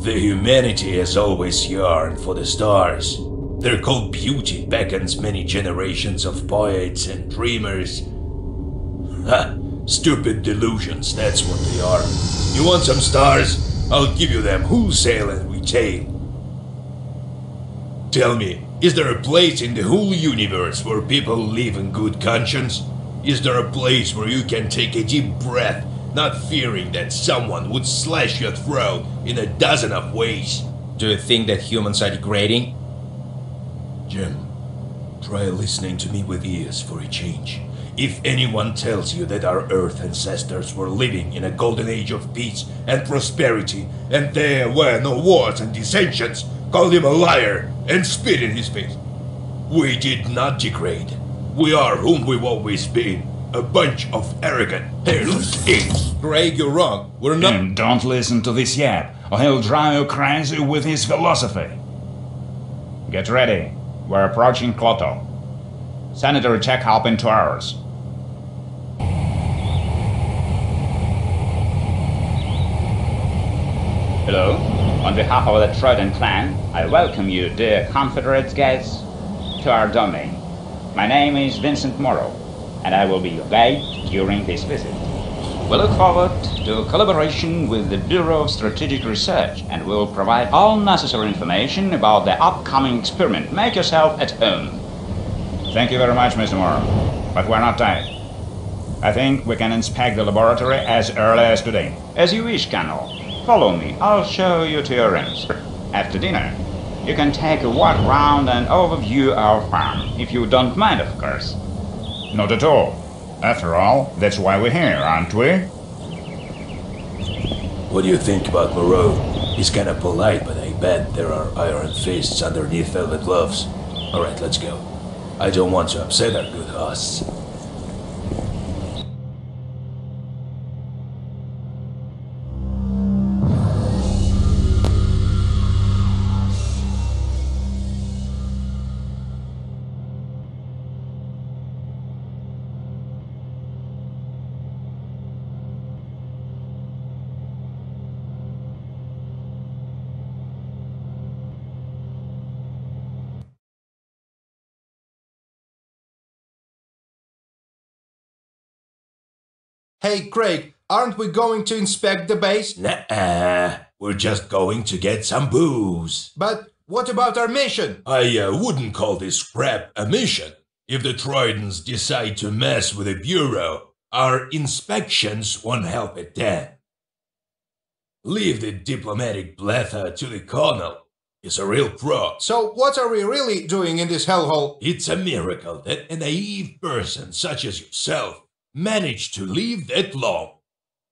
The humanity has always yearned for the stars. Their cold beauty beckons many generations of poets and dreamers. Ha! Stupid delusions, that's what they are. You want some stars? I'll give you them wholesale and retail. Tell me, is there a place in the whole universe where people live in good conscience? Is there a place where you can take a deep breath, not fearing that someone would slash your throat in a dozen of ways? Do you think that humans are degrading? Jim, try listening to me with ears for a change. If anyone tells you that our Earth ancestors were living in a golden age of peace and prosperity, and there were no wars and dissensions, call him a liar and spit in his face. We did not degrade. We are whom we've always been. A bunch of arrogant, hairless apes. Craig, you're wrong. We're not— And don't listen to this yet, or he'll drive you crazy with his philosophy. Get ready. We're approaching Kloto. Sanitary check-up in 2 hours. Hello. On behalf of the Trident clan, I welcome you, dear Confederate guests, to our domain. My name is Vincent Morrow, and I will be your guide during this visit. We look forward to collaboration with the Bureau of Strategic Research, and will provide all necessary information about the upcoming experiment. Make yourself at home. Thank you very much, Mr. Morrow, but we're not tired. I think we can inspect the laboratory as early as today. As you wish, Colonel. Follow me. I'll show you to your rooms. After dinner, you can take a walk around and overview our farm, if you don't mind, of course. Not at all. After all, that's why we're here, aren't we? What do you think about Moreau? He's kinda polite, but I bet there are iron fists underneath velvet gloves. Alright, let's go. I don't want to upset our good hosts. Hey, Craig, aren't we going to inspect the base? Nah, we're just going to get some booze. But what about our mission? I wouldn't call this crap a mission. If the Tridents decide to mess with the Bureau, our inspections won't help it then. Leave the diplomatic blether to the Colonel. He's a real pro. So what are we really doing in this hellhole? It's a miracle that a naive person such as yourself managed to live that long.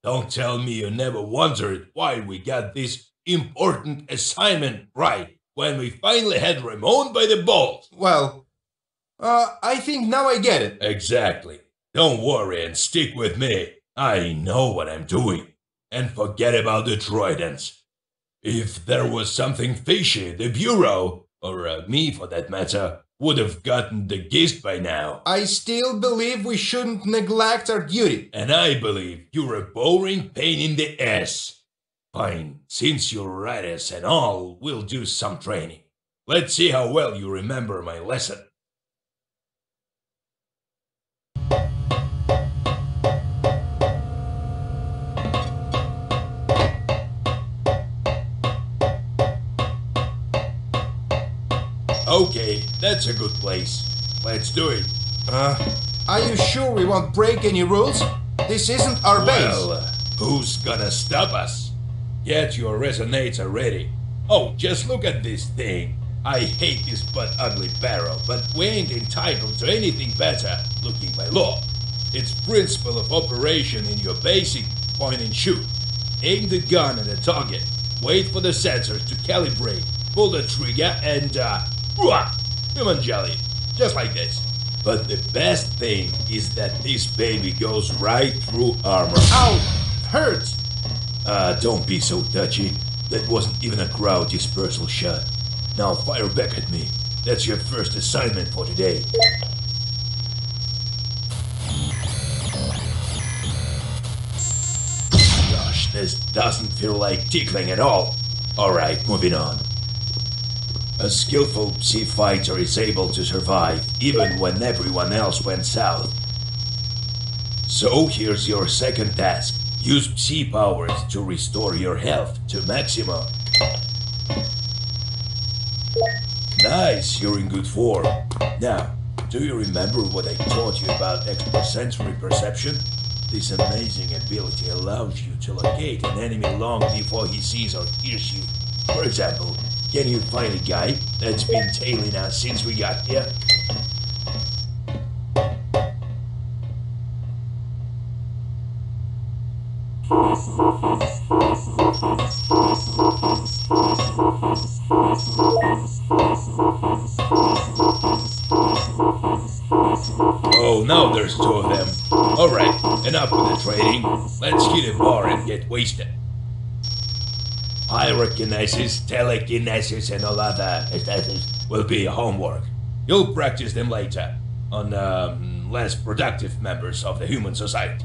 Don't tell me you never wondered why we got this important assignment right when we finally had Ramon by the balls. Well, I think now I get it. Exactly. Don't worry and stick with me. I know what I'm doing. And forget about the Tridents. If there was something fishy, the Bureau, or me for that matter, would have gotten the gist by now. I still believe we shouldn't neglect our duty. And I believe you're a boring pain in the ass. Fine, since you're right as and all, we'll do some training. Let's see how well you remember my lesson. Okay, that's a good place. Let's do it. Are you sure we won't break any rules? This isn't our base. Well, who's gonna stop us? Get your resonator ready. Oh, just look at this thing. I hate this butt-ugly barrel, but we ain't entitled to anything better, looking by law. It's principle of operation in your basic point and shoot. Aim the gun at the target, wait for the sensors to calibrate, pull the trigger and human jelly, just like this. But the best thing is that this baby goes right through armor. Ow! Hurts! Don't be so touchy. That wasn't even a crowd dispersal shot. Now fire back at me. That's your first assignment for today. Gosh, this doesn't feel like tickling at all. Alright, moving on. A skillful sea fighter is able to survive even when everyone else went south. So here's your second task. Use sea powers to restore your health to maximum. Nice, you're in good form. Now, do you remember what I taught you about extrasensory perception? This amazing ability allows you to locate an enemy long before he sees or hears you. For example, can you find a guy that's been tailing us since we got here? Oh, now there's two of them. Alright, enough with the trading. Let's hit a bar and get wasted. Pyrokinesis, telekinesis, and all other will be homework. You'll practice them later on less productive members of the human society.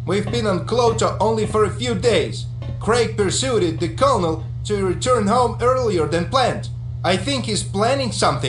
We've been on Clota only for a few days. Craig persuaded the colonel to return home earlier than planned. I think he's planning something.